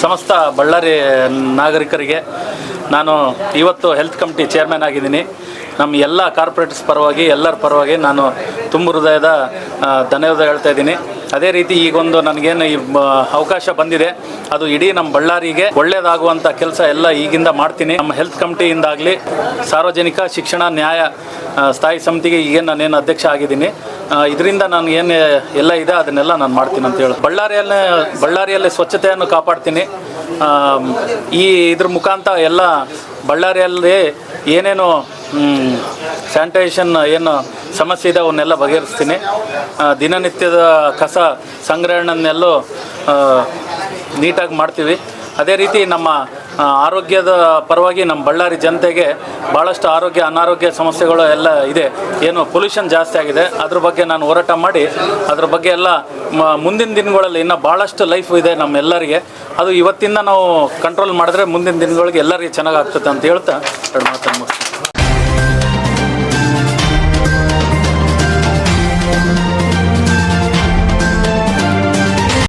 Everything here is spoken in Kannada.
ಸಮಸ್ತ ಬಳ್ಳಾರಿ ನಾಗರಿಕರಿಗೆ ನಾನು ಇವತ್ತು ಹೆಲ್ತ್ ಕಮಿಟಿ ಚೇರ್ಮನ್ ಆಗಿದ್ದೀನಿ. ನಮ್ಮ ಎಲ್ಲ ಕಾರ್ಪೊರೇಟರ್ಸ್ ಪರವಾಗಿ ಎಲ್ಲರ ಪರವಾಗಿ ನಾನು ತುಂಬ ಹೃದಯದ ಧನ್ಯವಾದ ಹೇಳ್ತಾ ಇದ್ದೀನಿ. ಅದೇ ರೀತಿ ಈಗೊಂದು ನನಗೇನು ಈ ಅವಕಾಶ ಬಂದಿದೆ ಅದು ಇಡೀ ನಮ್ಮ ಬಳ್ಳಾರಿಗೆ ಒಳ್ಳೆಯದಾಗುವಂಥ ಕೆಲಸ ಎಲ್ಲ ಈಗಿಂದ ಮಾಡ್ತೀನಿ. ನಮ್ಮ ಹೆಲ್ತ್ ಕಮಿಟಿಯಿಂದಾಗಲಿ ಸಾರ್ವಜನಿಕ ಶಿಕ್ಷಣ ನ್ಯಾಯ ಸ್ಥಾಯಿ ಸಮಿತಿಗೆ ಈಗೇನು ನಾನೇನು ಅಧ್ಯಕ್ಷ ಆಗಿದ್ದೀನಿ. ಇದರಿಂದ ನಾನು ಏನು ಎಲ್ಲ ಇದೆ ಅದನ್ನೆಲ್ಲ ನಾನು ಮಾಡ್ತೀನಿ ಅಂತ ಹೇಳಿ ಬಳ್ಳಾರಿಯಲ್ಲೇ ಸ್ವಚ್ಛತೆಯನ್ನು ಕಾಪಾಡ್ತೀನಿ. ಇದ್ರ ಮುಖಾಂತರ ಎಲ್ಲ ಬಳ್ಳಾರಿಯಲ್ಲಿ ಏನೇನು ಸ್ಯಾನಿಟೈಸೇಷನ್ ಏನು ಸಮಸ್ಯೆ ಇದೆ ಅವನ್ನೆಲ್ಲ ಬಗೆಹರಿಸ್ತೀನಿ. ದಿನನಿತ್ಯದ ಕಸ ಸಂಗ್ರಹಣೆಯಲ್ಲೂ ನೀಟಾಗಿ ಮಾಡ್ತೀವಿ. ಅದೇ ರೀತಿ ನಮ್ಮ ಆರೋಗ್ಯದ ಪರವಾಗಿ ನಮ್ಮ ಬಳ್ಳಾರಿ ಜನತೆಗೆ ಭಾಳಷ್ಟು ಅನಾರೋಗ್ಯ ಸಮಸ್ಯೆಗಳು ಎಲ್ಲ ಇದೆ. ಏನು ಪೊಲ್ಯೂಷನ್ ಜಾಸ್ತಿ ಆಗಿದೆ, ಅದ್ರ ಬಗ್ಗೆ ನಾನು ಹೋರಾಟ ಮಾಡಿ ಅದ್ರ ಬಗ್ಗೆ ಎಲ್ಲ ಮುಂದಿನ ದಿನಗಳಲ್ಲಿ ಇನ್ನೂ ಭಾಳಷ್ಟು ಲೈಫ್ ಇದೆ ನಮ್ಮೆಲ್ಲರಿಗೆ. ಅದು ಇವತ್ತಿಂದ ನಾವು ಕಂಟ್ರೋಲ್ ಮಾಡಿದ್ರೆ ಮುಂದಿನ ದಿನಗಳಿಗೆ ಎಲ್ಲರಿಗೆ ಚೆನ್ನಾಗಾಗ್ತದೆ ಅಂತ ಹೇಳ್ತಾ ಎರಡು ಮಾತನ್ನು ಮುಗಿಸ್ತೀನಿ.